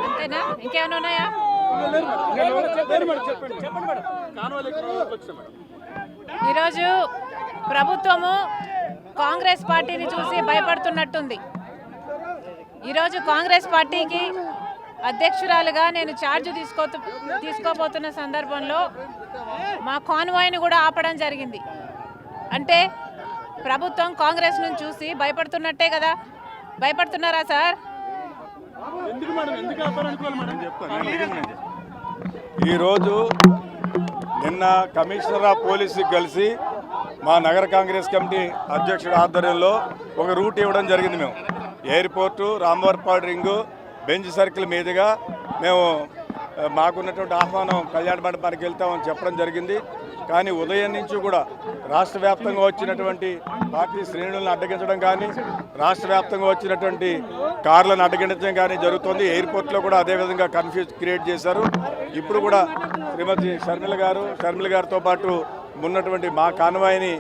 అంతేనా? ఇంకేమైనా ఉన్నాయా? ఈరోజు ప్రభుత్వము కాంగ్రెస్ పార్టీని చూసి భయపడుతున్నట్టుంది. ఈరోజు కాంగ్రెస్ పార్టీకి అధ్యక్షురాలుగా నేను ఛార్జ్ తీసుకోబోతున్న సందర్భంలో మా కాన్వాయ్ని కూడా ఆపడం జరిగింది. అంటే ప్రభుత్వం కాంగ్రెస్ నుంచి చూసి భయపడుతున్నట్టే కదా? భయపడుతున్నారా సార్? ఈరోజు నిన్న కమిషనర్ ఆఫ్ పోలీసుకి కలిసి మా నగర కాంగ్రెస్ కమిటీ అధ్యక్షుడి ఆధ్వర్యంలో ఒక రూట్ ఇవ్వడం జరిగింది. మేము airport, Ramvarpadu ring, bench circle మీదుగా మేము మాకున్నటువంటి ఆహ్వానం కళ్యాణ మండపానికి వెళ్తామని చెప్పడం జరిగింది. కానీ ఉదయం నుంచి కూడా రాష్ట్ర వ్యాప్తంగా వచ్చినటువంటి పార్టీ శ్రేణులను అడ్డగించడం కానీ, రాష్ట్ర వ్యాప్తంగా వచ్చినటువంటి కార్లను అడ్డగించడం కానీ జరుగుతుంది. ఎయిర్పోర్ట్లో కూడా అదేవిధంగా కన్ఫ్యూజ్ క్రియేట్ చేశారు. ఇప్పుడు కూడా శ్రీమతి షర్మిల గారితో పాటు ఉన్నటువంటి మా కాన్వాయ్ని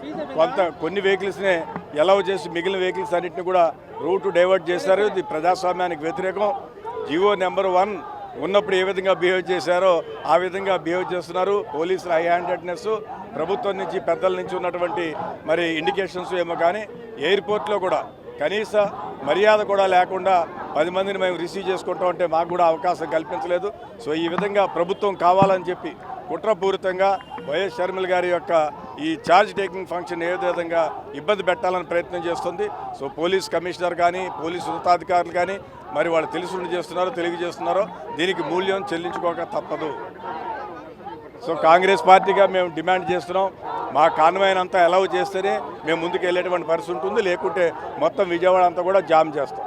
కొన్ని వెహికల్స్నే ఎలవ్ చేసి మిగిలిన వెహికల్స్ అన్నింటినీ కూడా రూటు డైవర్ట్ చేశారు. ఇది ప్రజాస్వామ్యానికి వ్యతిరేకం. జియో నెంబర్ 1 ఉన్నప్పుడు ఏ విధంగా బిహేవ్ చేశారో ఆ విధంగా బిహేవ్ చేస్తున్నారు. పోలీసులు హై హ్యాండెడ్నెస్, ప్రభుత్వం నుంచి పెద్దల నుంచి ఉన్నటువంటి మరి ఇండికేషన్స్ ఏమో కానీ ఎయిర్పోర్ట్లో కూడా కనీస మర్యాద కూడా లేకుండా 10 మందిని మేము రిసీవ్ చేసుకుంటాం అంటే మాకు కూడా అవకాశం కల్పించలేదు. సో ఈ విధంగా ప్రభుత్వం కావాలని చెప్పి కుట్రపూరితంగా వైఎస్ షర్మిల గారి యొక్క ఈ ఛార్జ్ టేకింగ్ ఫంక్షన్ ఏ విధంగా ఇబ్బంది పెట్టాలని ప్రయత్నం చేస్తుంది. సో పోలీస్ కమిషనర్ కానీ, పోలీసు ఉన్నతాధికారులు కానీ మరి వాళ్ళు తెలియజేస్తున్నారో దీనికి మూల్యం చెల్లించుకోక తప్పదు. సో కాంగ్రెస్ పార్టీగా మేము డిమాండ్ చేస్తున్నాం, మా కాన్వాయ్ అంతా అలౌ చేస్తేనే మేము ముందుకు వెళ్ళేటువంటి పరిస్థితి ఉంటుంది. లేకుంటే మొత్తం విజయవాడ అంతా కూడా జామ్ చేస్తాం.